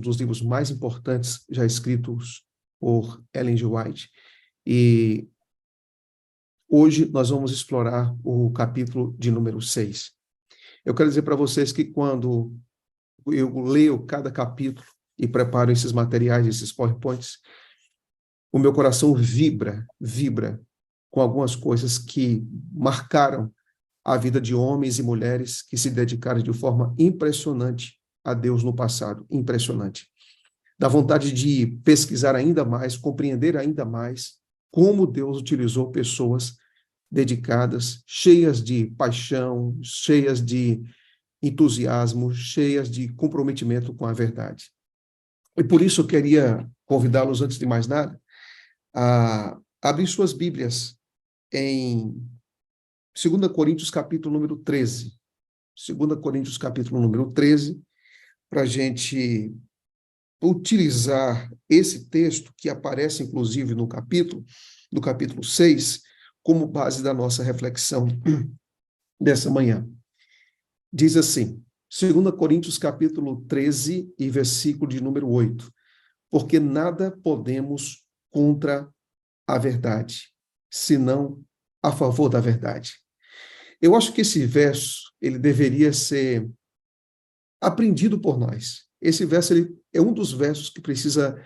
dos livros mais importantes já escritos por Ellen G. White. E hoje nós vamos explorar o capítulo de número 6. Eu quero dizer para vocês que quando eu leio cada capítulo e preparo esses materiais, esses PowerPoints, o meu coração vibra com algumas coisas que marcaram a vida de homens e mulheres que se dedicaram de forma impressionante a Deus no passado, impressionante. Dá vontade de pesquisar ainda mais, compreender ainda mais como Deus utilizou pessoas dedicadas, cheias de paixão, cheias de entusiasmo, cheias de comprometimento com a verdade. E por isso eu queria convidá-los, antes de mais nada, a abrir suas Bíblias em 2 Coríntios, capítulo número 13. 2 Coríntios, capítulo número 13, para a gente utilizar esse texto, que aparece, inclusive, no capítulo 6, como base da nossa reflexão dessa manhã. Diz assim, 2 Coríntios, capítulo 13, e versículo de número 8. Porque nada podemos contra a verdade, senão a favor da verdade. Eu acho que esse verso, ele deveria ser aprendido por nós. Esse verso, ele é um dos versos que precisa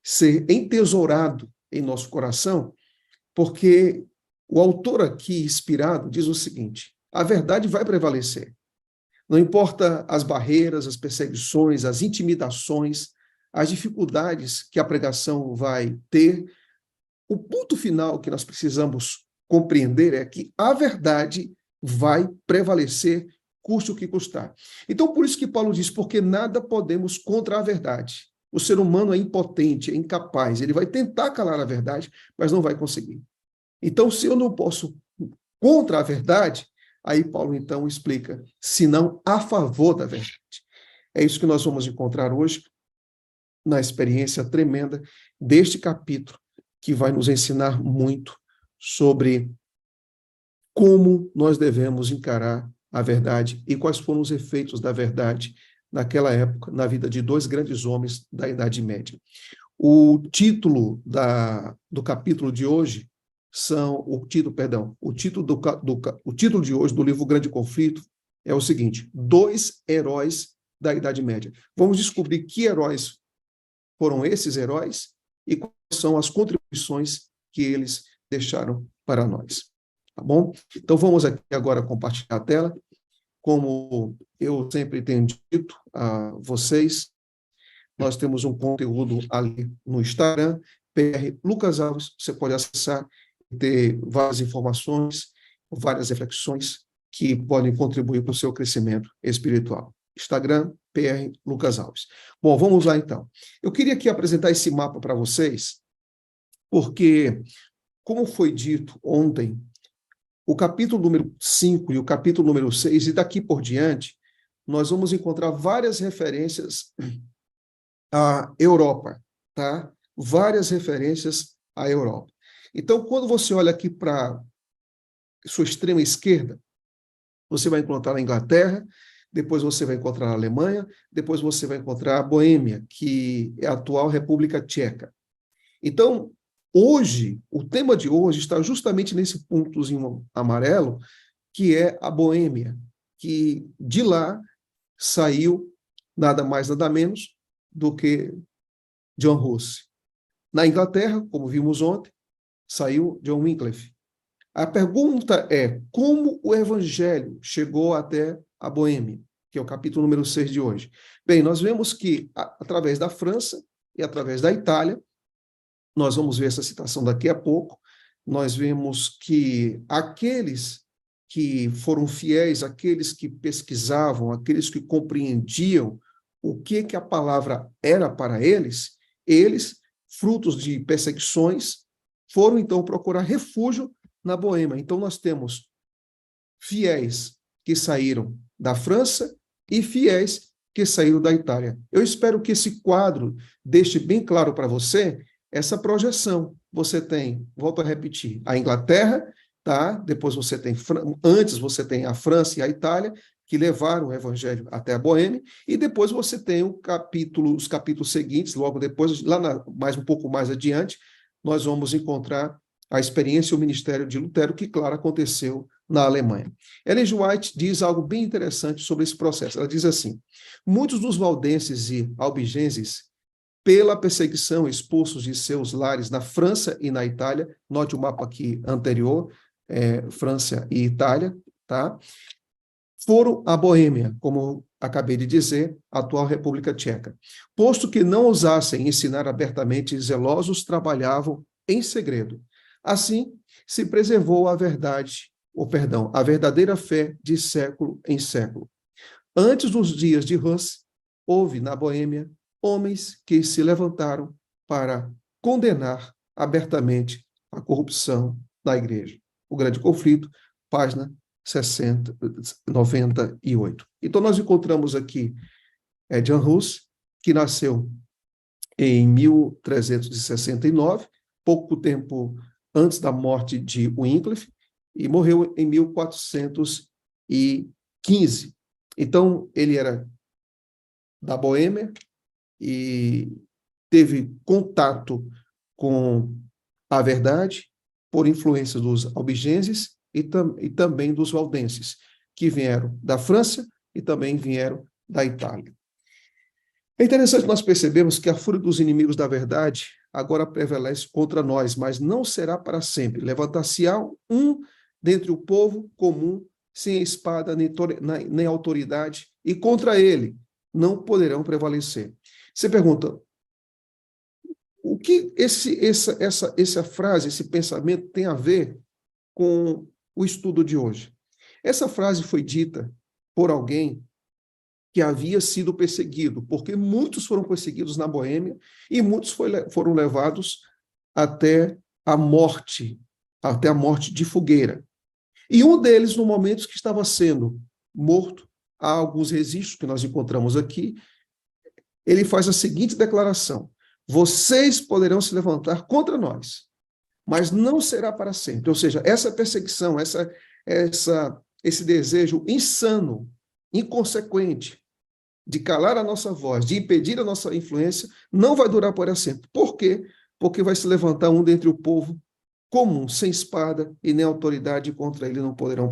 ser entesourado em nosso coração, porque o autor aqui, inspirado, diz o seguinte: a verdade vai prevalecer. Não importa as barreiras, as perseguições, as intimidações, as dificuldades que a pregação vai ter, o ponto final que nós precisamos compreender é que a verdade vai prevalecer, custe o que custar. Então, por isso que Paulo diz, porque nada podemos contra a verdade. O ser humano é impotente, é incapaz, ele vai tentar calar a verdade, mas não vai conseguir. Então, se eu não posso contra a verdade, aí Paulo então explica, senão a favor da verdade. É isso que nós vamos encontrar hoje, na experiência tremenda deste capítulo, que vai nos ensinar muito sobre como nós devemos encarar a verdade e quais foram os efeitos da verdade naquela época, na vida de dois grandes homens da Idade Média. O título do capítulo de hoje o título de hoje do livro Grande Conflito é o seguinte: Dois heróis da Idade Média. Vamos descobrir que heróis foram esses heróis e quais são as contribuições que eles deixaram para nós. Tá bom? Então vamos aqui agora compartilhar a tela. Como eu sempre tenho dito a vocês, nós temos um conteúdo ali no Instagram, PR Lucas Alves, você pode acessar e ter várias informações, várias reflexões que podem contribuir para o seu crescimento espiritual. Instagram, PR Lucas Alves. Bom, vamos lá então. Eu queria aqui apresentar esse mapa para vocês, porque, como foi dito ontem, o capítulo número 5 e o capítulo número 6, e daqui por diante, nós vamos encontrar várias referências à Europa, tá? Várias referências à Europa. Então, quando você olha aqui para sua extrema esquerda, você vai encontrar a Inglaterra, depois você vai encontrar a Alemanha, depois você vai encontrar a Boêmia, que é a atual República Tcheca. Então, hoje, o tema de hoje está justamente nesse pontozinho amarelo, que é a Boêmia, que de lá saiu nada mais, nada menos do que John Huss. Na Inglaterra, como vimos ontem, saiu John Wycliffe. A pergunta é, como o evangelho chegou até a Boêmia, que é o capítulo número 6 de hoje? Bem, nós vemos que, através da França e através da Itália, nós vamos ver essa citação daqui a pouco, nós vemos que aqueles que foram fiéis, aqueles que pesquisavam, aqueles que compreendiam o que a palavra era para eles, frutos de perseguições, foram então procurar refúgio na Boêmia. Então nós temos fiéis que saíram da França e fiéis que saíram da Itália. Eu espero que esse quadro deixe bem claro para você essa projeção. Você tem, volto a repetir, a Inglaterra, tá? Depois você tem, antes você tem a França e a Itália, que levaram o evangelho até a Boêmia, e depois você tem os capítulos seguintes, logo depois, um pouco mais adiante, nós vamos encontrar a experiência e o ministério de Lutero, que, claro, aconteceu na Alemanha. Ellen G. White diz algo bem interessante sobre esse processo. Ela diz assim: muitos dos valdenses e albigenses, pela perseguição, expulsos de seus lares na França e na Itália, note o mapa aqui anterior, França e Itália, tá? Foram à Boêmia, como acabei de dizer, a atual República Tcheca. Posto que não ousassem ensinar abertamente, zelosos trabalhavam em segredo. Assim, se preservou a verdade, a verdadeira fé de século em século. Antes dos dias de Hus, houve na Boêmia homens que se levantaram para condenar abertamente a corrupção na igreja. O grande conflito, página 98. Então, nós encontramos aqui John Hus, que nasceu em 1369, pouco tempo antes da morte de Wycliffe, e morreu em 1415. Então, ele era da Boêmia e teve contato com a verdade por influência dos albigenses e também dos valdenses, que vieram da França e também vieram da Itália. É interessante nós percebermos que a fúria dos inimigos da verdade agora prevalece contra nós, mas não será para sempre. Levantar-se-á um dentre o povo comum, sem espada nem autoridade, e contra ele não poderão prevalecer. Você pergunta, o que essa frase, esse pensamento tem a ver com o estudo de hoje? Essa frase foi dita por alguém que havia sido perseguido, porque muitos foram perseguidos na Boêmia e muitos foram levados até a morte de fogueira. E um deles, no momento que estava sendo morto, há alguns registros que nós encontramos aqui, ele faz a seguinte declaração: vocês poderão se levantar contra nós, mas não será para sempre. Ou seja, essa perseguição, esse desejo insano, inconsequente, de calar a nossa voz, de impedir a nossa influência, não vai durar para sempre. Por quê? Porque vai se levantar um dentre o povo comum, sem espada e nem autoridade, contra ele não poderão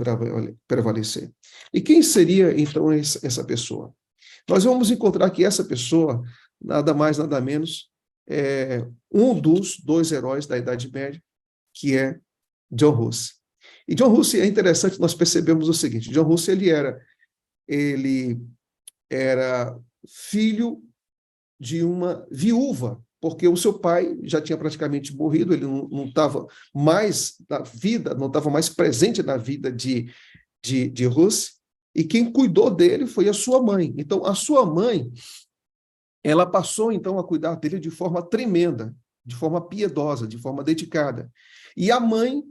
prevalecer. E quem seria, então, essa pessoa? Nós vamos encontrar que essa pessoa, nada mais, nada menos, é um dos dois heróis da Idade Média, que é John Huss. E John Huss, é interessante nós percebemos o seguinte: John Huss ele era filho de uma viúva, porque o seu pai já tinha praticamente morrido, ele não estava mais na vida, não estava mais presente na vida de Huss, e quem cuidou dele foi a sua mãe. Então, a sua mãe, ela passou, então, a cuidar dele de forma tremenda, de forma piedosa, de forma dedicada. E a mãe,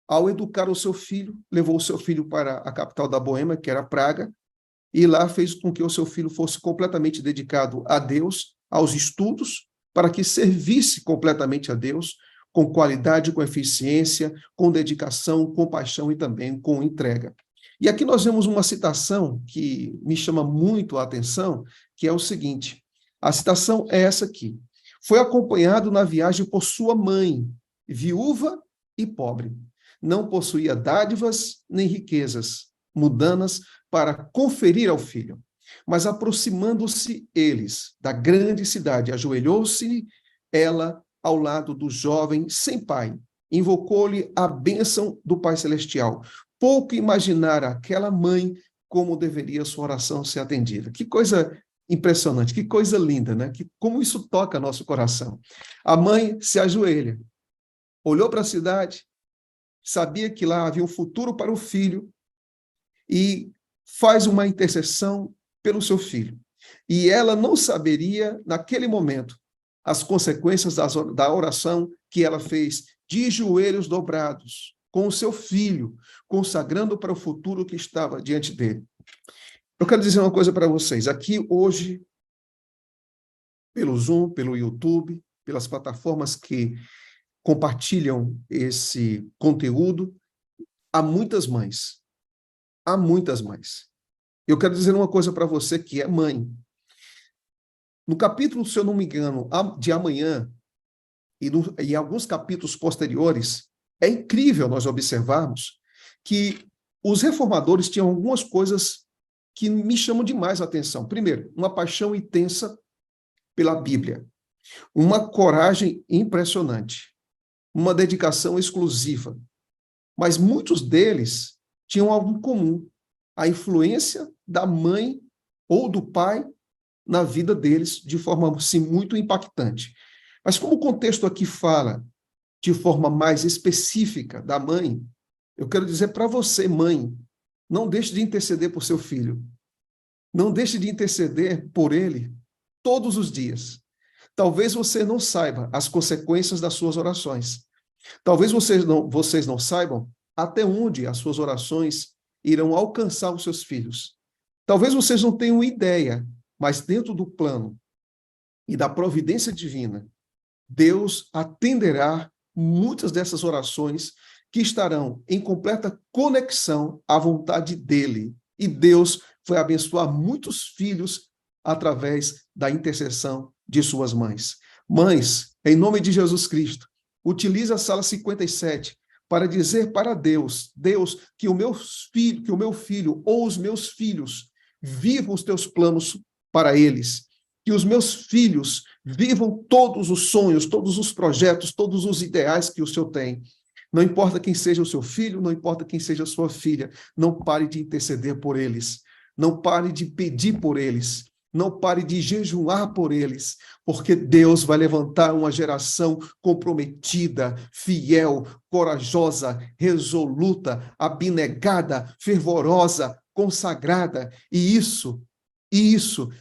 ao educar o seu filho, levou o seu filho para a capital da Boêmia, que era Praga, e lá fez com que o seu filho fosse completamente dedicado a Deus, aos estudos, para que servisse completamente a Deus, com qualidade, com eficiência, com dedicação, com paixão e também com entrega. E aqui nós vemos uma citação que me chama muito a atenção, que é o seguinte: a citação é essa aqui: foi acompanhado na viagem por sua mãe, viúva e pobre. Não possuía dádivas nem riquezas mudanas para conferir ao filho. Mas aproximando-se eles da grande cidade, ajoelhou-se ela ao lado do jovem sem pai, invocou-lhe a bênção do Pai Celestial. Pouco imaginara aquela mãe como deveria sua oração ser atendida. Que coisa impressionante, que coisa linda, né? Como isso toca nosso coração. A mãe se ajoelha, olhou para a cidade, sabia que lá havia um futuro para o filho e faz uma intercessão pelo seu filho. E ela não saberia, naquele momento, as consequências da oração que ela fez de joelhos dobrados, com o seu filho, consagrando para o futuro que estava diante dele. Eu quero dizer uma coisa para vocês. Aqui, hoje, pelo Zoom, pelo YouTube, pelas plataformas que compartilham esse conteúdo, há muitas mães. Há muitas mães. Eu quero dizer uma coisa para você que é mãe. No capítulo, se eu não me engano, de amanhã, e alguns capítulos posteriores, é incrível nós observarmos que os reformadores tinham algumas coisas que me chamam demais a atenção. Primeiro, uma paixão intensa pela Bíblia, uma coragem impressionante, uma dedicação exclusiva. Mas muitos deles tinham algo em comum: a influência da mãe ou do pai na vida deles de forma assim, muito impactante. Mas como o contexto aqui fala de forma mais específica da mãe, eu quero dizer para você, mãe, não deixe de interceder por seu filho. Não deixe de interceder por ele todos os dias. Talvez você não saiba as consequências das suas orações. Talvez vocês não saibam até onde as suas orações irão alcançar os seus filhos. Talvez vocês não tenham ideia, mas dentro do plano e da providência divina, Deus atenderá muitas dessas orações que estarão em completa conexão à vontade dele. E Deus vai abençoar muitos filhos através da intercessão de suas mães. Mães, em nome de Jesus Cristo, utilize a sala 57 para dizer para Deus, Deus, que o meu filho ou os meus filhos vivam os teus planos para eles, que os meus filhos vivam todos os sonhos, todos os projetos, todos os ideais que o Senhor tem. Não importa quem seja o seu filho, não importa quem seja a sua filha, não pare de interceder por eles, não pare de pedir por eles, não pare de jejuar por eles, porque Deus vai levantar uma geração comprometida, fiel, corajosa, resoluta, abnegada, fervorosa, consagrada, e isso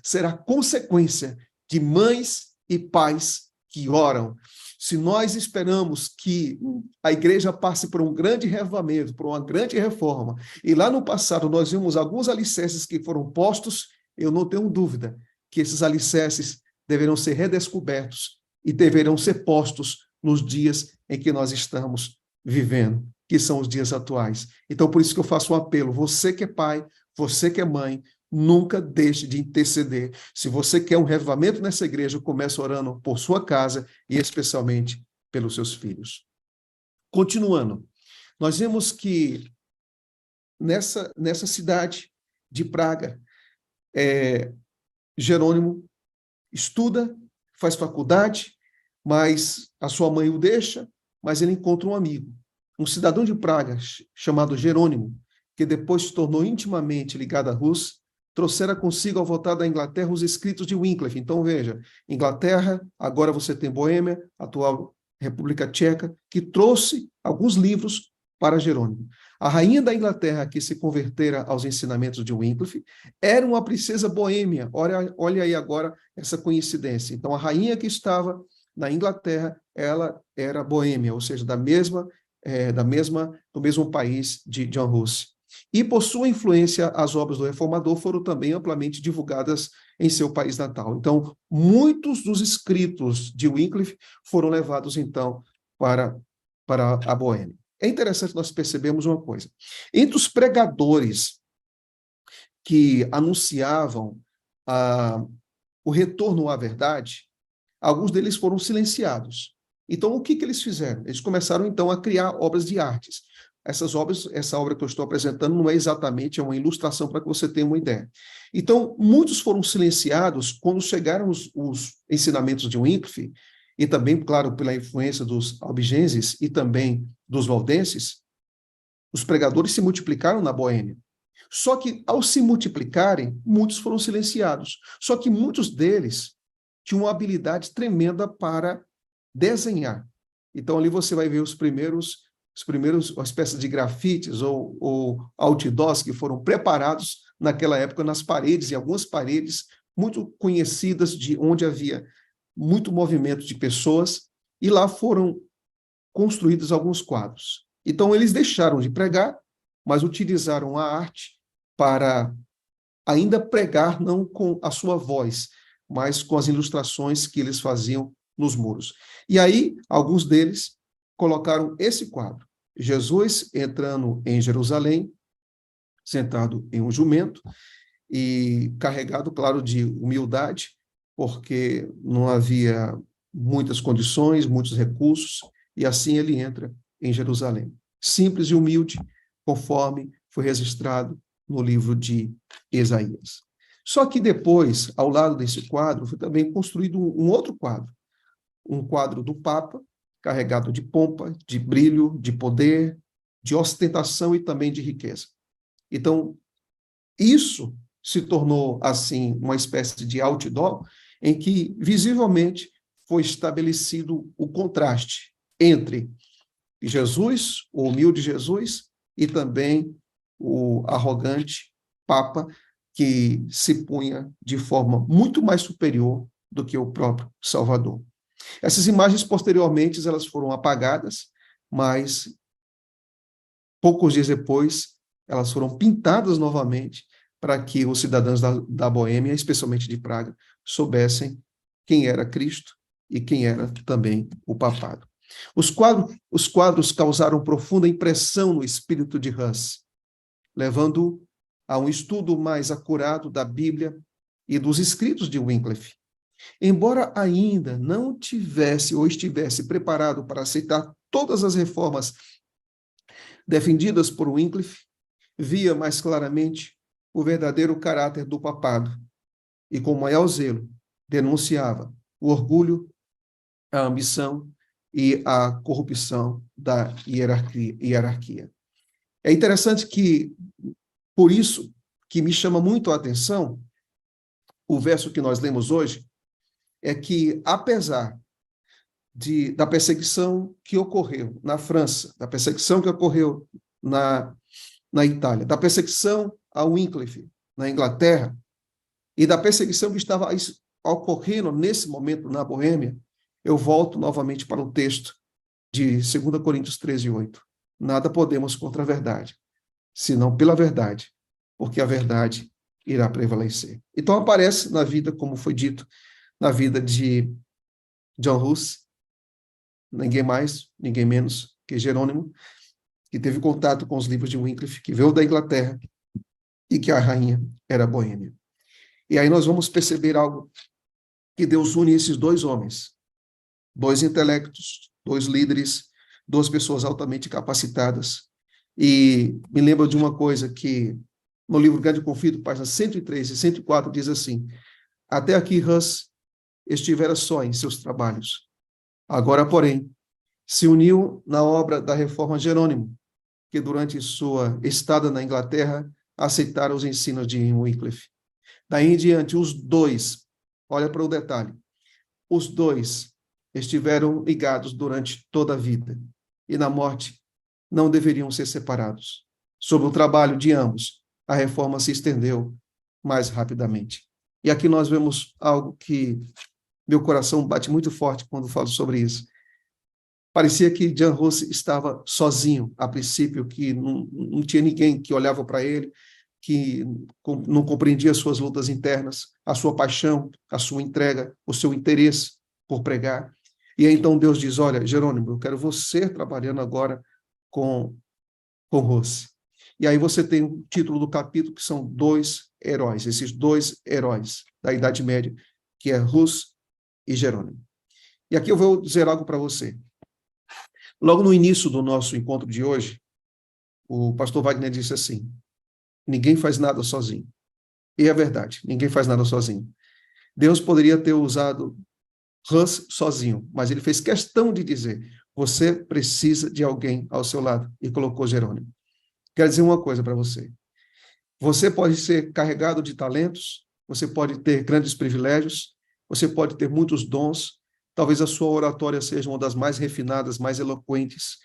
será consequência de mães e pais que oram. Se nós esperamos que a igreja passe por um grande reavivamento, por uma grande reforma, e lá no passado nós vimos alguns alicerces que foram postos, eu não tenho dúvida que esses alicerces deverão ser redescobertos e deverão ser postos nos dias em que nós estamos vivendo, que são os dias atuais. Então, por isso que eu faço um apelo: você que é pai, você que é mãe, nunca deixe de interceder. Se você quer um reavivamento nessa igreja, comece orando por sua casa e especialmente pelos seus filhos. Continuando, nós vemos que nessa cidade de Praga, Jerônimo estuda, faz faculdade, mas a sua mãe o deixa, mas ele encontra um amigo, um cidadão de Praga chamado Jerônimo, que depois se tornou intimamente ligado à Rússia, trouxera consigo ao voltar da Inglaterra os escritos de Wycliffe. Então, veja, Inglaterra, agora você tem Boêmia, atual República Tcheca, que trouxe alguns livros para Jerônimo. A rainha da Inglaterra, que se convertera aos ensinamentos de Wycliffe, era uma princesa boêmia. Olha aí agora essa coincidência. Então, a rainha que estava na Inglaterra, ela era boêmia, ou seja, do mesmo país de John Hus. E por sua influência, as obras do reformador foram também amplamente divulgadas em seu país natal. Então, muitos dos escritos de Wycliffe foram levados, então, para a Boêmia. É interessante nós percebermos uma coisa. Entre os pregadores que anunciavam o retorno à verdade, alguns deles foram silenciados. Então, o que eles fizeram? Eles começaram, então, a criar obras de artes. Essa obra que eu estou apresentando não é exatamente uma ilustração para que você tenha uma ideia. Então, muitos foram silenciados quando chegaram os ensinamentos de Wycliffe, e também, claro, pela influência dos albigenses e também dos valdenses. Os pregadores se multiplicaram na Boêmia. Só que, ao se multiplicarem, muitos foram silenciados. Só que muitos deles tinham uma habilidade tremenda para desenhar. Então, ali você vai ver os primeiros espécies de grafites ou outdoors que foram preparados naquela época nas paredes, em algumas paredes muito conhecidas, de onde havia muito movimento de pessoas, e lá foram construídos alguns quadros. Então, eles deixaram de pregar, mas utilizaram a arte para ainda pregar, não com a sua voz, mas com as ilustrações que eles faziam nos muros. E aí, alguns deles colocaram esse quadro: Jesus entrando em Jerusalém, sentado em um jumento, e carregado, claro, de humildade, porque não havia muitas condições, muitos recursos, e assim ele entra em Jerusalém. Simples e humilde, conforme foi registrado no livro de Isaías. Só que depois, ao lado desse quadro, foi também construído um outro quadro, um quadro do Papa, carregado de pompa, de brilho, de poder, de ostentação e também de riqueza. Então, isso se tornou, assim, uma espécie de outdoor, em que, visivelmente, foi estabelecido o contraste entre Jesus, o humilde Jesus, e também o arrogante Papa, que se punha de forma muito mais superior do que o próprio Salvador. Essas imagens, posteriormente, elas foram apagadas, mas poucos dias depois, elas foram pintadas novamente para que os cidadãos da Boêmia, especialmente de Praga, soubessem quem era Cristo e quem era também o papado. Os quadros causaram profunda impressão no espírito de Hus, levando a um estudo mais acurado da Bíblia e dos escritos de Wycliffe. Embora ainda não tivesse ou estivesse preparado para aceitar todas as reformas defendidas por Wycliffe, via mais claramente o verdadeiro caráter do papado e, com maior zelo, denunciava o orgulho, a ambição e a corrupção da hierarquia. É interessante que, por isso, que me chama muito a atenção o verso que nós lemos hoje, é que, apesar da perseguição que ocorreu na França, da perseguição que ocorreu na Itália, da perseguição a Wycliffe na Inglaterra e da perseguição que estava ocorrendo nesse momento na Boêmia, eu volto novamente para o texto de 2 Coríntios 13:8. Nada podemos contra a verdade, senão pela verdade, porque a verdade irá prevalecer. Então aparece na vida, como foi dito, na vida de John Hus, ninguém mais, ninguém menos que Jerônimo, que teve contato com os livros de Wycliffe, que veio da Inglaterra e que a rainha era boêmia. E aí nós vamos perceber algo, que Deus une esses dois homens, dois intelectos, dois líderes, duas pessoas altamente capacitadas. E me lembro de uma coisa que no livro Grande Conflito, páginas 103 e 104, diz assim: até aqui Hus estivera só em seus trabalhos. Agora, porém, se uniu na obra da Reforma Jerônimo, que durante sua estada na Inglaterra aceitaram os ensinos de Wycliffe. Daí em diante, os dois, olha para o detalhe, os dois estiveram ligados durante toda a vida e na morte não deveriam ser separados. Sob o trabalho de ambos, a reforma se estendeu mais rapidamente. E aqui nós vemos algo que meu coração bate muito forte quando falo sobre isso. Parecia que John Hus estava sozinho, a princípio, que não tinha ninguém que olhava para ele, que não compreendia as suas lutas internas, a sua paixão, a sua entrega, o seu interesse por pregar. E aí, então Deus diz: olha, Jerônimo, eu quero você trabalhando agora com Hus. E aí você tem o título do capítulo, que são dois heróis, esses dois heróis da Idade Média, que é Hus e Jerônimo. E aqui eu vou dizer algo para você. Logo no início do nosso encontro de hoje, o pastor Wagner disse assim: ninguém faz nada sozinho. E é verdade, ninguém faz nada sozinho. Deus poderia ter usado Hus sozinho, mas ele fez questão de dizer: você precisa de alguém ao seu lado, e colocou Jerônimo. Quero dizer uma coisa para você. Você pode ser carregado de talentos, você pode ter grandes privilégios, você pode ter muitos dons, talvez a sua oratória seja uma das mais refinadas, mais eloquentes,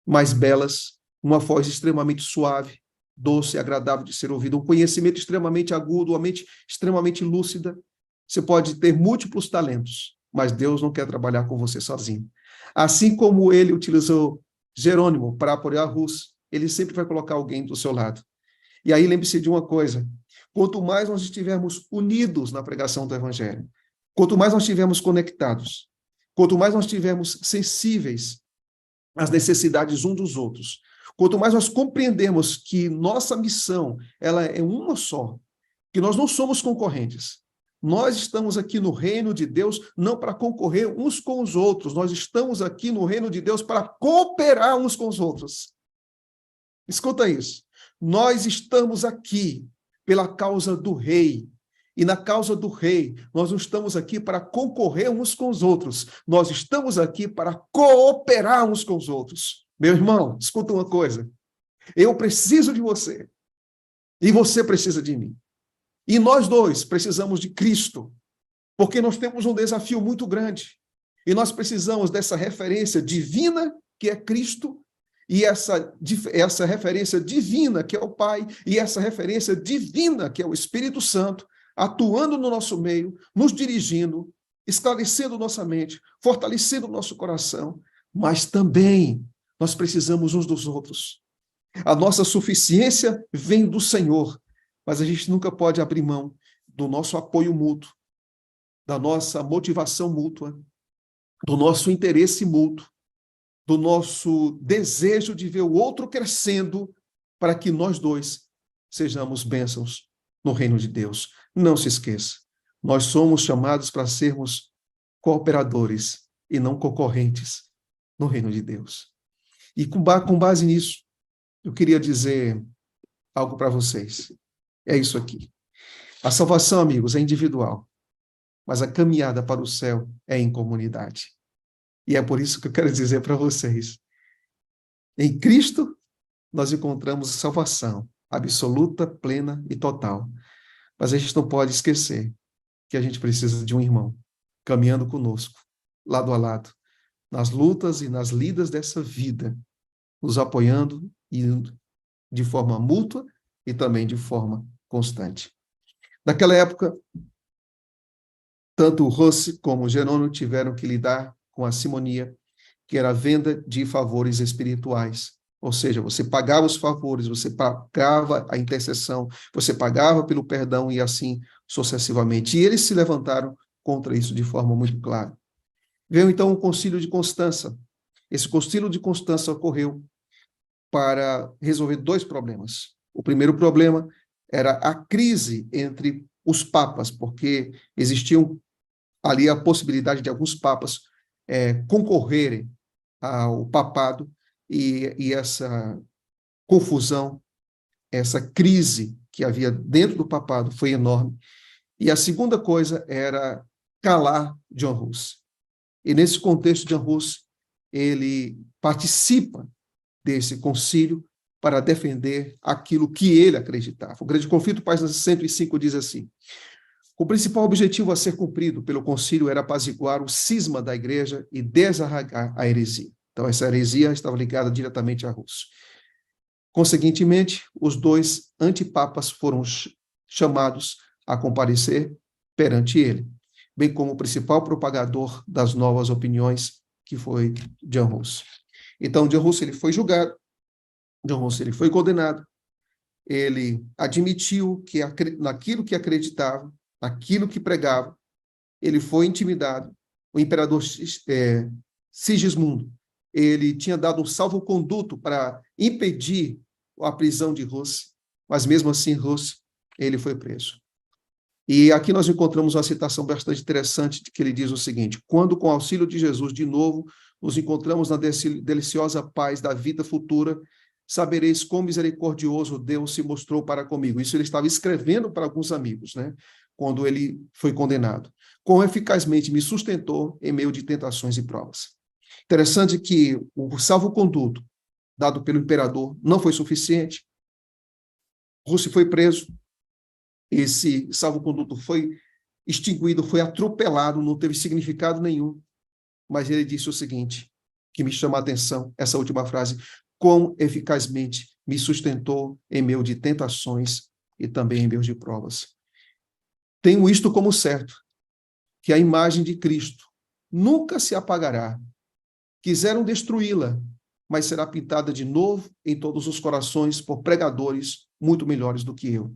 mais belas, uma voz extremamente suave, doce, agradável de ser ouvido, um conhecimento extremamente agudo, uma mente extremamente lúcida. Você pode ter múltiplos talentos, mas Deus não quer trabalhar com você sozinho. Assim como ele utilizou Jerônimo para apoiar Hus, ele sempre vai colocar alguém do seu lado. E aí lembre-se de uma coisa: quanto mais nós estivermos unidos na pregação do Evangelho, quanto mais nós estivermos conectados, quanto mais nós estivermos sensíveis às necessidades uns dos outros, quanto mais nós compreendemos que nossa missão ela é uma só, que nós não somos concorrentes. Nós estamos aqui no reino de Deus não para concorrer uns com os outros, nós estamos aqui no reino de Deus para cooperar uns com os outros. Escuta isso. Nós estamos aqui pela causa do rei. E na causa do rei, nós não estamos aqui para concorrer uns com os outros. Nós estamos aqui para cooperar uns com os outros. Meu irmão, escuta uma coisa. Eu preciso de você. E você precisa de mim. E nós dois precisamos de Cristo. Porque nós temos um desafio muito grande. E nós precisamos dessa referência divina, que é Cristo, e essa referência divina, que é o Pai, e essa referência divina, que é o Espírito Santo, atuando no nosso meio, nos dirigindo, esclarecendo nossa mente, fortalecendo nosso coração, mas também nós precisamos uns dos outros. A nossa suficiência vem do Senhor, mas a gente nunca pode abrir mão do nosso apoio mútuo, da nossa motivação mútua, do nosso interesse mútuo, do nosso desejo de ver o outro crescendo para que nós dois sejamos bênçãos no reino de Deus. Não se esqueça, nós somos chamados para sermos cooperadores e não concorrentes no reino de Deus. E com base nisso, eu queria dizer algo para vocês. É isso aqui. A salvação, amigos, é individual, mas a caminhada para o céu é em comunidade. E é por isso que eu quero dizer para vocês, em Cristo nós encontramos salvação absoluta, plena e total. Mas a gente não pode esquecer que a gente precisa de um irmão caminhando conosco, lado a lado, nas lutas e nas lidas dessa vida, nos apoiando e de forma mútua e também de forma constante. Naquela época, tanto Rossi como Jerônimo tiveram que lidar com a simonia, que era a venda de favores espirituais. Ou seja, você pagava os favores, você pagava a intercessão, você pagava pelo perdão e assim sucessivamente. E eles se levantaram contra isso de forma muito clara. Veio então o Concílio de Constança. Esse Concílio de Constança ocorreu para resolver dois problemas. O primeiro problema era a crise entre os papas, porque existiam ali a possibilidade de alguns papas concorrerem ao papado, e essa confusão, essa crise que havia dentro do papado foi enorme. E a segunda coisa era calar John Hus. E nesse contexto, John Hus, ele participa desse concílio para defender aquilo que ele acreditava. O Grande Conflito, página 105, diz assim: o principal objetivo a ser cumprido pelo concílio era apaziguar o cisma da igreja e desarraigar a heresia. Então, essa heresia estava ligada diretamente a Hus. Conseguintemente, os dois antipapas foram chamados a comparecer perante ele, bem como o principal propagador das novas opiniões, que foi John Hus. Então, John Hus ele foi julgado, John Hus ele foi condenado, ele admitiu que naquilo que acreditava, naquilo que pregava, ele foi intimidado. O imperador Sigismundo, ele tinha dado um salvo-conduto para impedir a prisão de Hus, mas mesmo assim Hus, ele foi preso. E aqui nós encontramos uma citação bastante interessante, que ele diz o seguinte: quando com o auxílio de Jesus, de novo, nos encontramos na deliciosa paz da vida futura, sabereis quão misericordioso Deus se mostrou para comigo. Isso ele estava escrevendo para alguns amigos, né? Quando ele foi condenado. Quão eficazmente me sustentou em meio de tentações e provas. Interessante que o salvo-conduto dado pelo imperador não foi suficiente. Hus foi preso. Esse salvo-conduto foi extinguido, foi atropelado, não teve significado nenhum. Mas ele disse o seguinte, que me chama a atenção, essa última frase: quão eficazmente me sustentou em meio de tentações e também em meio de provas. Tenho isto como certo, que a imagem de Cristo nunca se apagará. Quiseram destruí-la, mas será pintada de novo em todos os corações por pregadores muito melhores do que eu.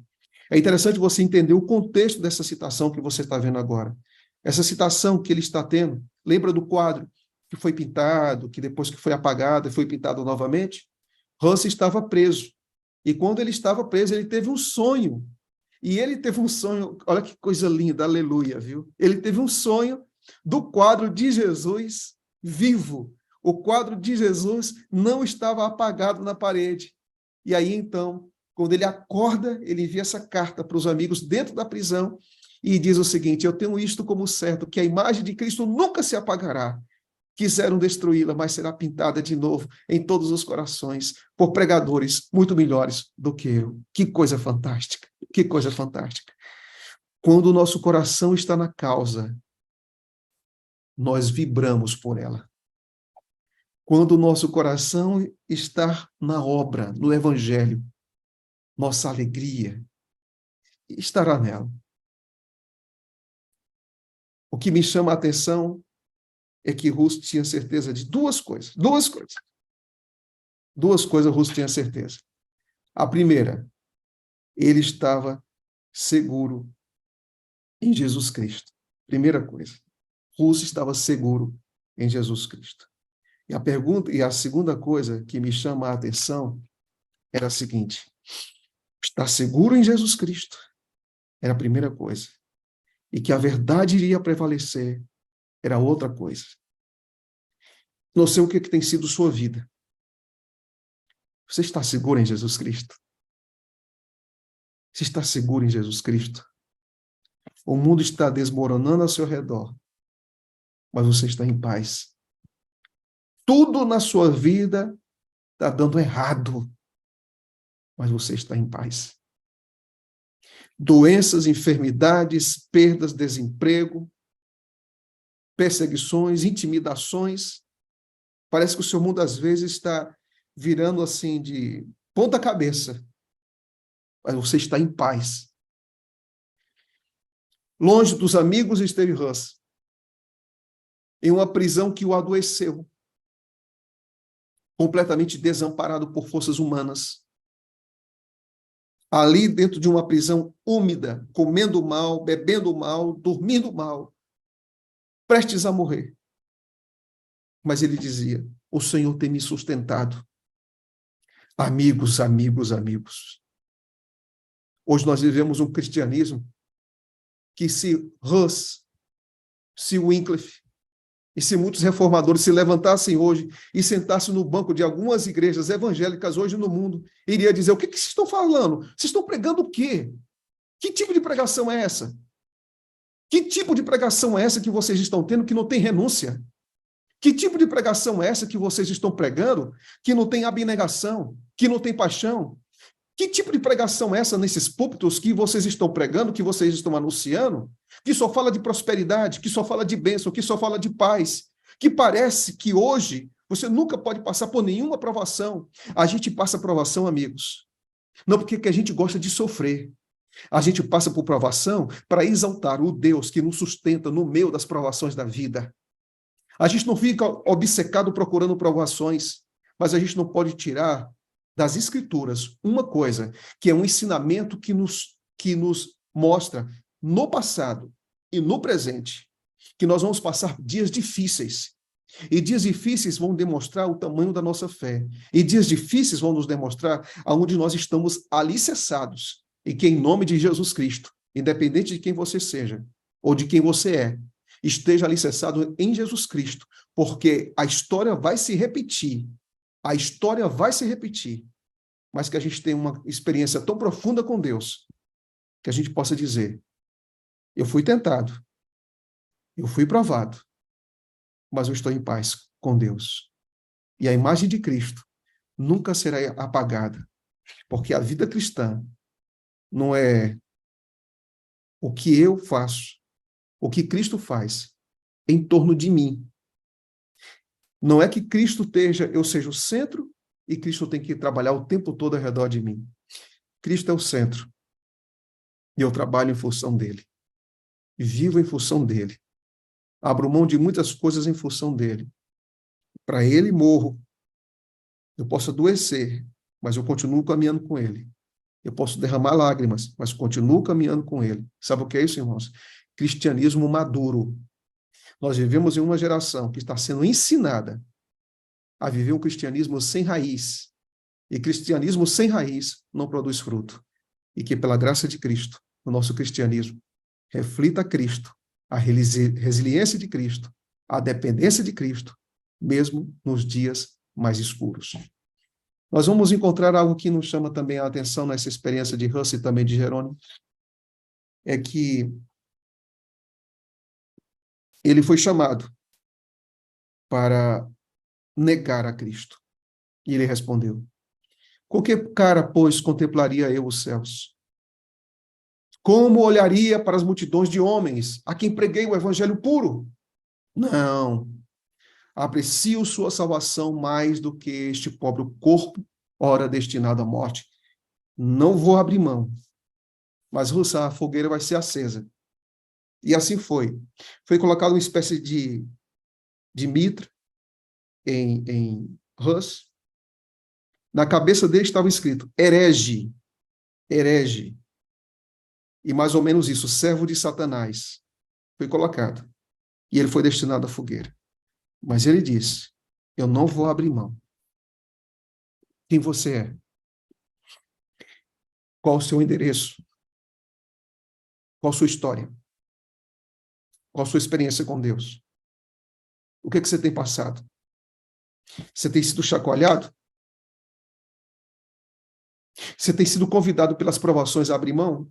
É interessante você entender o contexto dessa citação que você está vendo agora. Essa citação que ele está tendo, lembra do quadro que foi pintado, que depois que foi apagado, foi pintado novamente? Hans estava preso. E quando ele estava preso, ele teve um sonho. E ele teve um sonho, olha que coisa linda, aleluia, viu? Ele teve um sonho do quadro de Jesus vivo. O quadro de Jesus não estava apagado na parede. E aí, então, quando ele acorda, ele envia essa carta para os amigos dentro da prisão e diz o seguinte: eu tenho isto como certo, que a imagem de Cristo nunca se apagará. Quiseram destruí-la, mas será pintada de novo em todos os corações por pregadores muito melhores do que eu. Que coisa fantástica, que coisa fantástica. Quando o nosso coração está na causa, nós vibramos por ela. Quando o nosso coração está na obra, no evangelho, nossa alegria estará nela. O que me chama a atenção é que Ruth tinha certeza de duas coisas. Duas coisas Ruth tinha certeza. A primeira, ele estava seguro em Jesus Cristo. Primeira coisa, Ruth estava seguro em Jesus Cristo. E a segunda coisa que me chama a atenção era a seguinte: estar seguro em Jesus Cristo era a primeira coisa. E que a verdade iria prevalecer era outra coisa. Não sei o que tem sido sua vida. Você está seguro em Jesus Cristo? Você está seguro em Jesus Cristo? O mundo está desmoronando ao seu redor, mas você está em paz. Tudo na sua vida está dando errado, mas você está em paz. Doenças, enfermidades, perdas, desemprego, perseguições, intimidações. Parece que o seu mundo, às vezes, está virando assim de ponta cabeça, mas você está em paz. Longe dos amigos esteve Hans, em uma prisão que o adoeceu, completamente desamparado por forças humanas. Ali dentro de uma prisão úmida, comendo mal, bebendo mal, dormindo mal, prestes a morrer. Mas ele dizia: o Senhor tem me sustentado. Amigos, amigos, amigos. Hoje nós vivemos um cristianismo que se Hus, se Wycliffe e se muitos reformadores se levantassem hoje e sentassem no banco de algumas igrejas evangélicas hoje no mundo, iria dizer: o que vocês estão falando? Vocês estão pregando o quê? Que tipo de pregação é essa? Que tipo de pregação é essa que vocês estão tendo que não tem renúncia? Que tipo de pregação é essa que vocês estão pregando que não tem abnegação, que não tem paixão? Que tipo de pregação é essa nesses púlpitos que vocês estão pregando, que vocês estão anunciando, que só fala de prosperidade, que só fala de bênção, que só fala de paz, que parece que hoje você nunca pode passar por nenhuma provação. A gente passa provação, amigos, não porque a gente gosta de sofrer. A gente passa por provação para exaltar o Deus que nos sustenta no meio das provações da vida. A gente não fica obcecado procurando provações, mas a gente não pode tirar das Escrituras uma coisa, que é um ensinamento que nos mostra no passado e no presente, que nós vamos passar dias difíceis. E dias difíceis vão demonstrar o tamanho da nossa fé. E dias difíceis vão nos demonstrar aonde nós estamos alicerçados. E que em nome de Jesus Cristo, independente de quem você seja, ou de quem você é, esteja alicerçado em Jesus Cristo, porque a história vai se repetir. A história vai se repetir, mas que a gente tenha uma experiência tão profunda com Deus, que a gente possa dizer: eu fui tentado, eu fui provado, mas eu estou em paz com Deus. E a imagem de Cristo nunca será apagada, porque a vida cristã não é o que eu faço, o que Cristo faz em torno de mim. Não é que eu seja o centro e Cristo tem que trabalhar o tempo todo ao redor de mim. Cristo é o centro e eu trabalho em função dele. Vivo em função dele. Abro mão de muitas coisas em função dele. Para ele morro. Eu posso adoecer, mas eu continuo caminhando com ele. Eu posso derramar lágrimas, mas continuo caminhando com ele. Sabe o que é isso, irmãos? Cristianismo maduro. Nós vivemos em uma geração que está sendo ensinada a viver um cristianismo sem raiz, E cristianismo sem raiz não produz fruto. E que pela graça de Cristo, o nosso cristianismo reflita Cristo, a resiliência de Cristo, a dependência de Cristo, mesmo nos dias mais escuros. Nós vamos encontrar algo que nos chama também a atenção nessa experiência de Hus e também de Jerônimo, é que ele foi chamado para negar a Cristo. E ele respondeu: com que cara, pois, contemplaria eu os céus? Como olharia para as multidões de homens a quem preguei o evangelho puro? Não. Aprecio sua salvação mais do que este pobre corpo, ora destinado à morte. Não vou abrir mão. Mas, Russa, a fogueira vai ser acesa. E assim foi. Foi colocada uma espécie de mitra em Hus. Na cabeça dele estava escrito: herege, herege. E mais ou menos isso, servo de Satanás. Foi colocado. E ele foi destinado à fogueira. Mas ele disse: eu não vou abrir mão. Quem você é? Qual o seu endereço? Qual a sua história? Qual a sua experiência com Deus? O que você tem passado? Você tem sido chacoalhado? Você tem sido convidado pelas provações a abrir mão?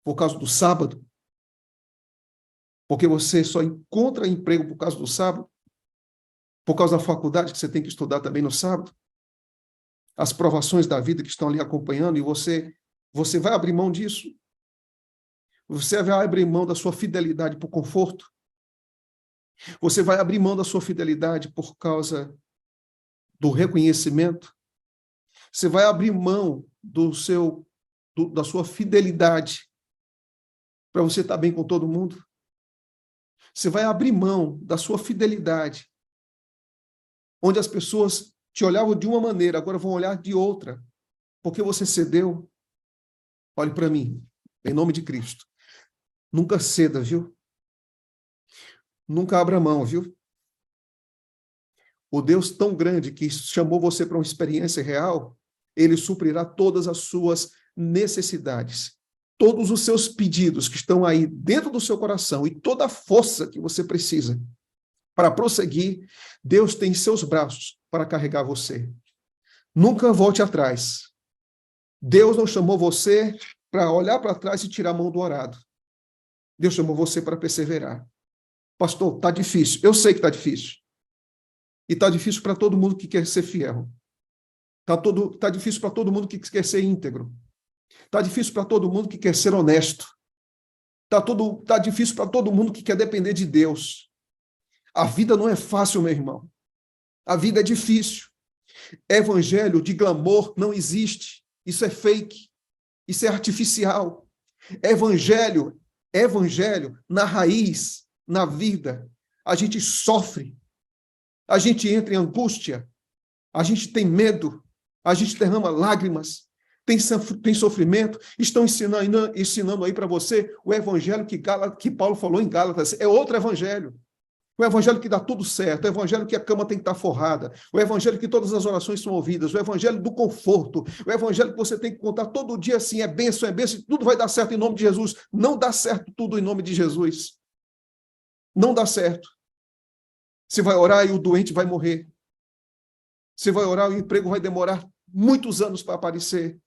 Por causa do sábado? Porque você só encontra emprego por causa do sábado? Por causa da faculdade que você tem que estudar também no sábado? As provações da vida que estão ali acompanhando e você vai abrir mão disso? Você vai abrir mão da sua fidelidade por conforto? Você vai abrir mão da sua fidelidade por causa do reconhecimento? Você vai abrir mão da sua fidelidade para você estar bem com todo mundo? Você vai abrir mão da sua fidelidade, onde as pessoas te olhavam de uma maneira, agora vão olhar de outra, porque você cedeu? Olhe para mim, em nome de Cristo. Nunca ceda, viu? Nunca abra mão, viu? O Deus tão grande que chamou você para uma experiência real, ele suprirá todas as suas necessidades, todos os seus pedidos que estão aí dentro do seu coração e toda a força que você precisa para prosseguir, Deus tem em seus braços para carregar você. Nunca volte atrás. Deus não chamou você para olhar para trás e tirar a mão do arado. Deus chamou você para perseverar. Pastor, está difícil. Eu sei que está difícil. E está difícil para todo mundo que quer ser fiel. Tá difícil para todo mundo que quer ser íntegro. Está difícil para todo mundo que quer ser honesto. Tá difícil para todo mundo que quer depender de Deus. A vida não é fácil, meu irmão. A vida é difícil. Evangelho de glamour não existe. Isso é fake. Isso é artificial. Evangelho na raiz, na vida. A gente sofre. A gente entra em angústia. A gente tem medo. A gente derrama lágrimas. Tem sofrimento. Estão ensinando aí para você o evangelho que Paulo falou em Gálatas. É outro evangelho. O evangelho que dá tudo certo, o evangelho que a cama tem que estar forrada, o evangelho que todas as orações são ouvidas, o evangelho do conforto, o evangelho que você tem que contar todo dia assim, é bênção, tudo vai dar certo em nome de Jesus. Não dá certo tudo em nome de Jesus. Não dá certo. Você vai orar e o doente vai morrer. Você vai orar e o emprego vai demorar muitos anos para aparecer.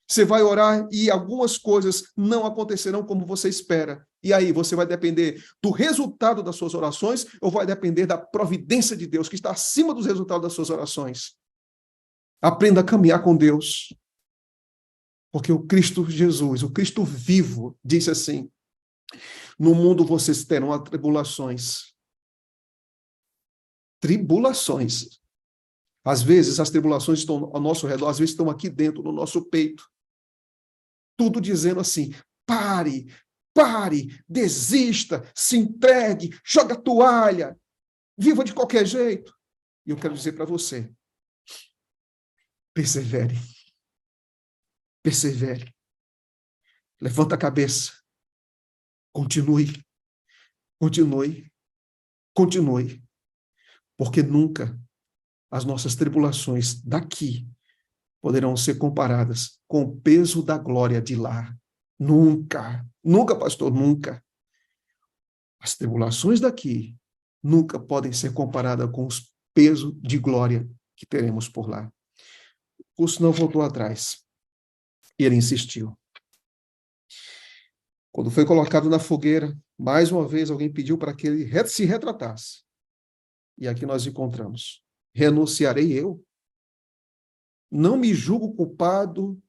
Você vai orar e algumas coisas não acontecerão como você espera. E aí, você vai depender do resultado das suas orações ou vai depender da providência de Deus, que está acima dos resultados das suas orações? Aprenda a caminhar com Deus. Porque o Cristo Jesus, o Cristo vivo, disse assim: no mundo vocês terão tribulações. Tribulações. Às vezes, as tribulações estão ao nosso redor, às vezes estão aqui dentro, no nosso peito. Tudo dizendo assim: pare, desista, se entregue, joga a toalha, viva de qualquer jeito. E eu quero dizer para você: persevere, persevere, levanta a cabeça, continue, continue, continue, porque nunca as nossas tribulações daqui poderão ser comparadas com o peso da glória de lá. Nunca, nunca, pastor, nunca. As tribulações daqui nunca podem ser comparadas com o peso de glória que teremos por lá. O curso não voltou atrás. E ele insistiu. Quando foi colocado na fogueira, mais uma vez alguém pediu para que ele se retratasse. E aqui nós encontramos. Renunciarei eu? Não me julgo culpado,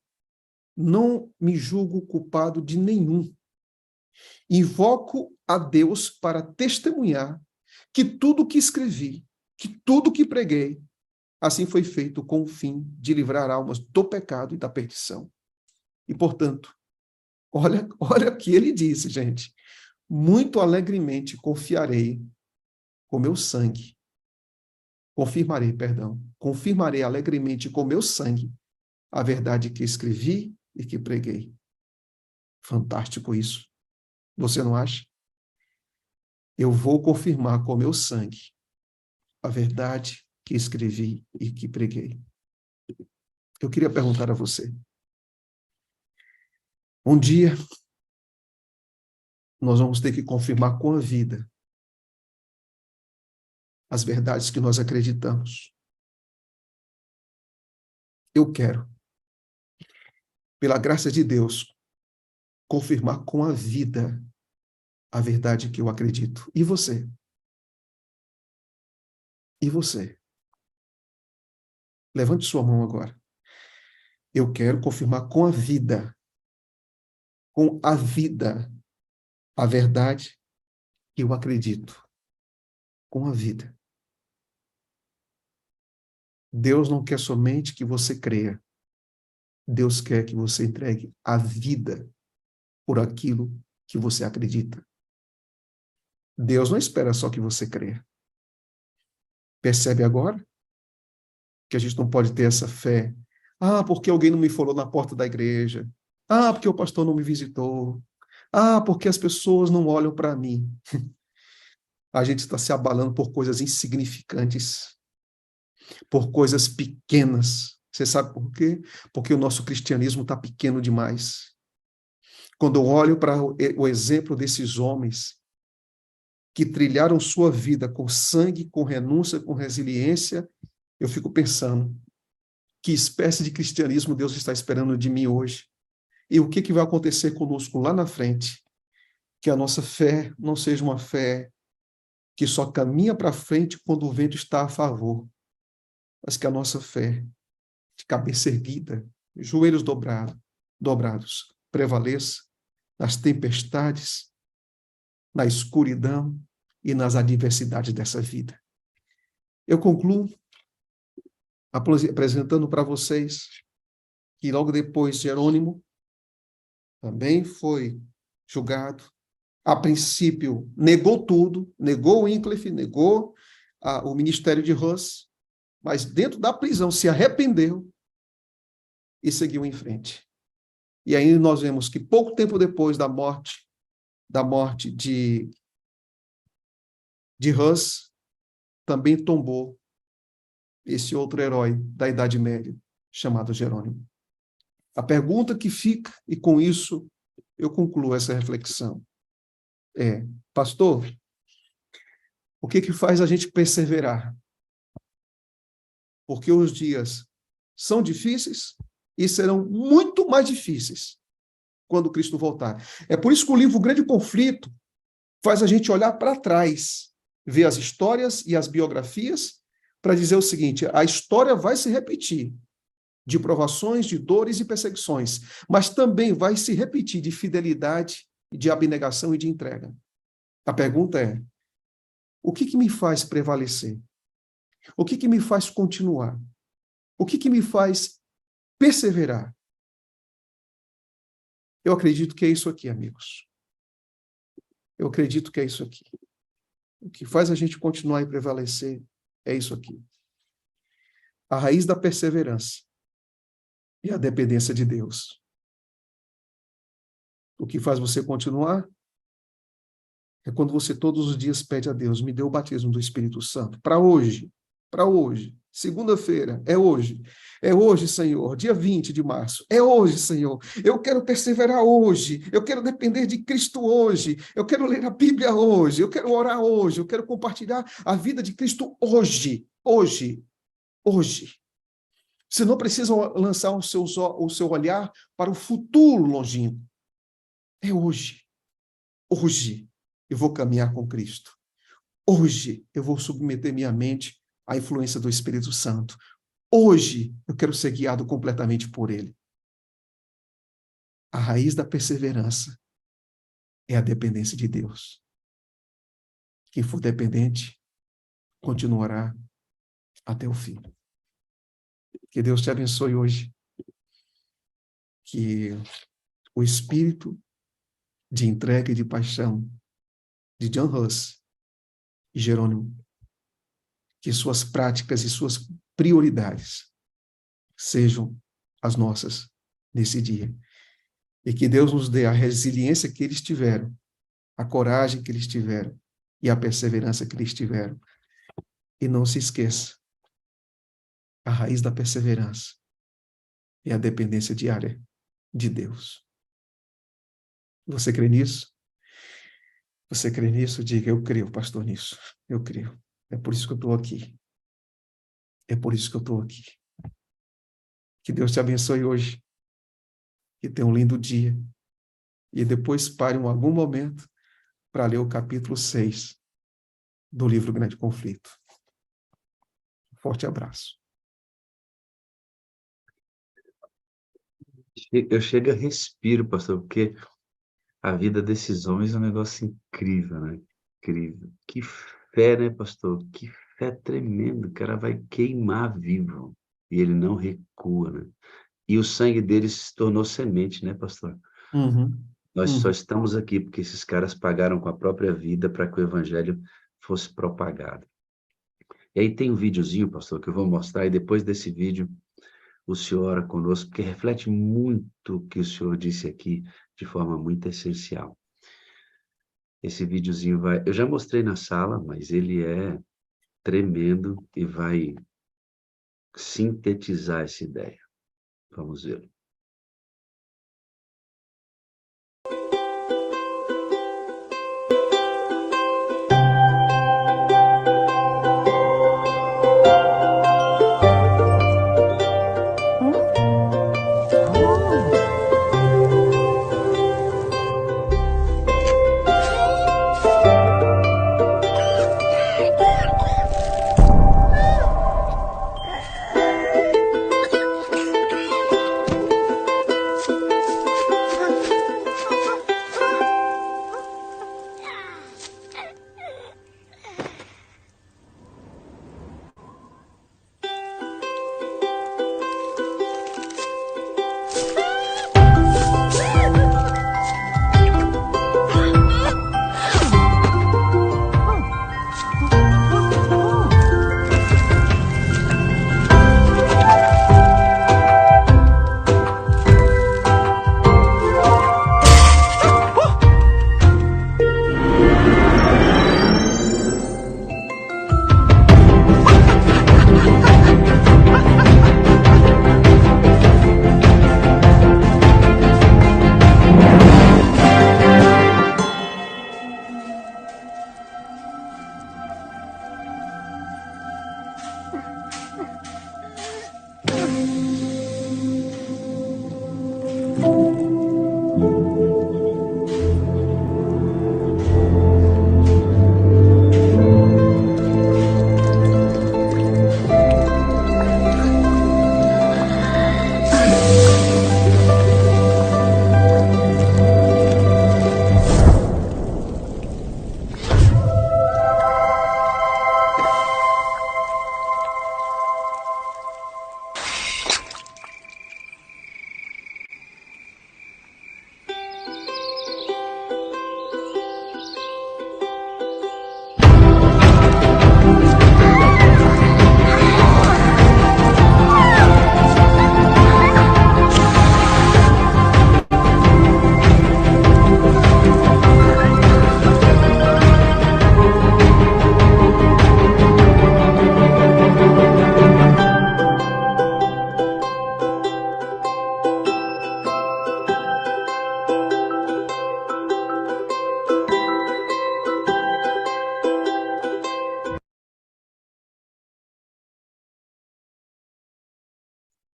não me julgo culpado de nenhum. Invoco a Deus para testemunhar que tudo que escrevi, que tudo que preguei, assim foi feito com o fim de livrar almas do pecado e da perdição. E, portanto, olha o que ele disse, gente. Muito alegremente confiarei com meu sangue. Confirmarei alegremente com meu sangue a verdade que escrevi e que preguei. Fantástico isso. Você não acha? Eu vou confirmar com meu sangue a verdade que escrevi e que preguei. Eu queria perguntar a você. Um dia, nós vamos ter que confirmar com a vida as verdades que nós acreditamos. Eu quero, pela graça de Deus, confirmar com a vida a verdade que eu acredito. E você? E você? Levante sua mão agora. Eu quero confirmar com a vida, a verdade que eu acredito. Com a vida. Deus não quer somente que você creia. Deus quer que você entregue a vida por aquilo que você acredita. Deus não espera só que você creia. Percebe agora que a gente não pode ter essa fé? Ah, porque alguém não me falou na porta da igreja. Ah, porque o pastor não me visitou. Ah, porque as pessoas não olham para mim. A gente está se abalando por coisas insignificantes, por coisas pequenas. Você sabe por quê? Porque o nosso cristianismo está pequeno demais. Quando eu olho para o exemplo desses homens que trilharam sua vida com sangue, com renúncia, com resiliência, eu fico pensando, que espécie de cristianismo Deus está esperando de mim hoje? E o que vai acontecer conosco lá na frente? Que a nossa fé não seja uma fé que só caminha para frente quando o vento está a favor, mas que a nossa fé, de cabeça erguida, joelhos dobrados, prevaleça nas tempestades, na escuridão e nas adversidades dessa vida. Eu concluo apresentando para vocês que logo depois Jerônimo também foi julgado. A princípio, negou tudo, negou o Wycliffe, negou o ministério de Hus, mas dentro da prisão se arrependeu e seguiu em frente. E aí nós vemos que pouco tempo depois da morte de Hus, também tombou esse outro herói da Idade Média, chamado Jerônimo. A pergunta que fica, e com isso eu concluo essa reflexão, é, pastor, o que faz a gente perseverar? Porque os dias são difíceis e serão muito mais difíceis quando Cristo voltar. É por isso que o livro O Grande Conflito faz a gente olhar para trás, ver as histórias e as biografias, para dizer o seguinte, a história vai se repetir de provações, de dores e perseguições, mas também vai se repetir de fidelidade, de abnegação e de entrega. A pergunta é, o que me faz prevalecer? O que me faz continuar? O que me faz perseverar? Eu acredito que é isso aqui, amigos. Eu acredito que é isso aqui. O que faz a gente continuar e prevalecer é isso aqui. A raiz da perseverança é a dependência de Deus. O que faz você continuar é quando você todos os dias pede a Deus, me dê o batismo do Espírito Santo, para hoje, Segunda-feira, é hoje. É hoje, Senhor, dia 20 de março. É hoje, Senhor. Eu quero perseverar hoje. Eu quero depender de Cristo hoje. Eu quero ler a Bíblia hoje. Eu quero orar hoje. Eu quero compartilhar a vida de Cristo hoje. Hoje. Hoje. Você não precisa lançar o seu olhar para o futuro longínquo. É hoje. Hoje eu vou caminhar com Cristo. Hoje eu vou submeter minha mente à influência do Espírito Santo. Hoje eu quero ser guiado completamente por Ele. A raiz da perseverança é a dependência de Deus. Quem for dependente continuará até o fim. Que Deus te abençoe hoje. Que o espírito de entrega e de paixão de John Huss e Jerônimo, que suas práticas e suas prioridades sejam as nossas nesse dia. E que Deus nos dê a resiliência que eles tiveram, a coragem que eles tiveram e a perseverança que eles tiveram. E não se esqueça, a raiz da perseverança é a dependência diária de Deus. Você crê nisso? Você crê nisso? Diga, eu creio, pastor, nisso. Eu creio. É por isso que eu estou aqui. É por isso que eu estou aqui. Que Deus te abençoe hoje. Que tenha um lindo dia. E depois pare em algum momento para ler o capítulo 6 do livro Grande Conflito. Forte abraço. Eu chego a respiro, pastor, porque a vida desses homens é um negócio incrível, né? Incrível. Que fé, né, pastor? Que fé tremenda. O cara vai queimar vivo e ele não recua, né? E o sangue deles se tornou semente, né, pastor? Nós só estamos aqui porque esses caras pagaram com a própria vida para que o evangelho fosse propagado. E aí tem um videozinho, pastor, que eu vou mostrar, e depois desse vídeo o senhor ora conosco, porque reflete muito o que o senhor disse aqui de forma muito essencial. Esse videozinho vai... Eu já mostrei na sala, mas ele é tremendo e vai sintetizar essa ideia. Vamos ver.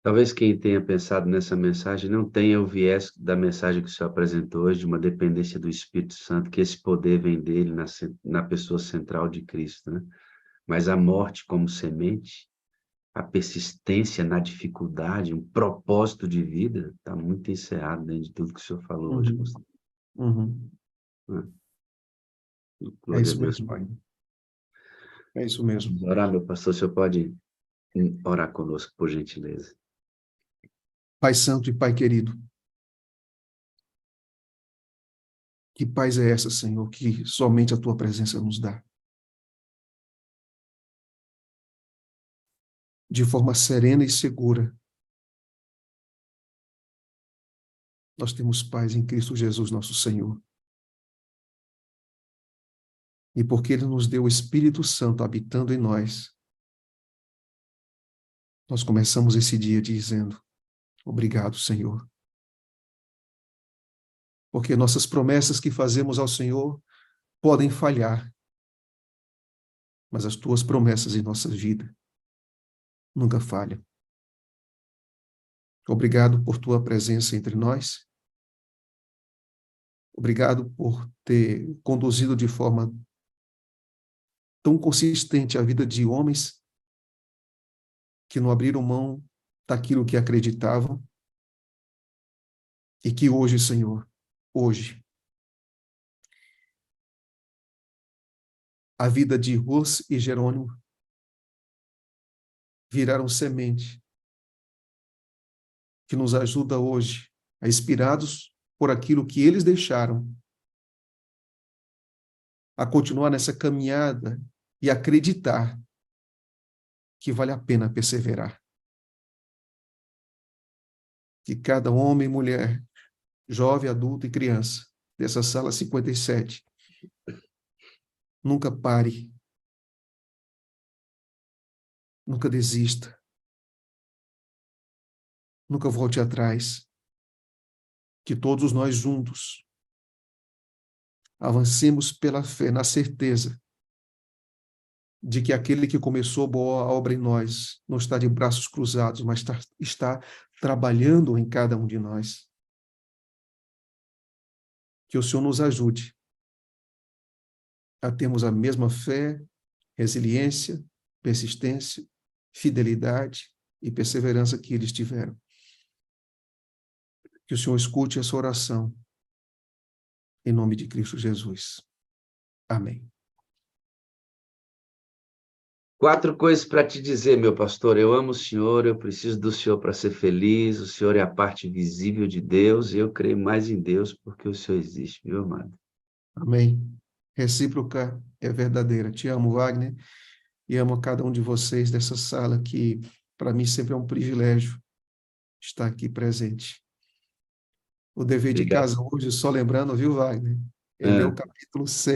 Talvez quem tenha pensado nessa mensagem não tenha o viés da mensagem que o senhor apresentou hoje, de uma dependência do Espírito Santo, que esse poder vem dele na pessoa central de Cristo, né? Mas a morte como semente, a persistência na dificuldade, um propósito de vida, está muito encerrado dentro de tudo que o senhor falou hoje, Uhum, pastor. uhum. É Glória a isso Deus. mesmo, Wagner. É isso mesmo. Vamos orar, meu pastor, o senhor pode orar conosco, por gentileza. Pai Santo e Pai querido, que paz é essa, Senhor, que somente a Tua presença nos dá? De forma serena e segura, nós temos paz em Cristo Jesus, nosso Senhor. E porque Ele nos deu o Espírito Santo habitando em nós, nós começamos esse dia dizendo: obrigado, Senhor. Porque nossas promessas que fazemos ao Senhor podem falhar, mas as Tuas promessas em nossa vida nunca falham. Obrigado por Tua presença entre nós. Obrigado por ter conduzido de forma tão consistente a vida de homens que não abriram mão daquilo que acreditavam e que hoje, Senhor, hoje, a vida de Rus e Jerônimo viraram semente que nos ajuda hoje, inspirados por aquilo que eles deixaram, a continuar nessa caminhada e acreditar que vale a pena perseverar. Que cada homem e mulher, jovem, adulto e criança, dessa sala 57, nunca pare, nunca desista, nunca volte atrás, que todos nós juntos avancemos pela fé, na certeza de que aquele que começou boa obra em nós não está de braços cruzados, mas está trabalhando em cada um de nós. Que o Senhor nos ajude a termos a mesma fé, resiliência, persistência, fidelidade e perseverança que eles tiveram. Que o Senhor escute essa oração, em nome de Cristo Jesus. Amém. 4 coisas para te dizer, meu pastor. Eu amo o Senhor, eu preciso do Senhor para ser feliz. O Senhor é a parte visível de Deus e eu creio mais em Deus porque o Senhor existe, meu amado. Amém. Recíproca é verdadeira. Te amo, Wagner, e amo a cada um de vocês dessa sala que, para mim, sempre é um privilégio estar aqui presente. O dever de Obrigado. casa hoje, só lembrando, viu, Wagner? É ler o capítulo 6.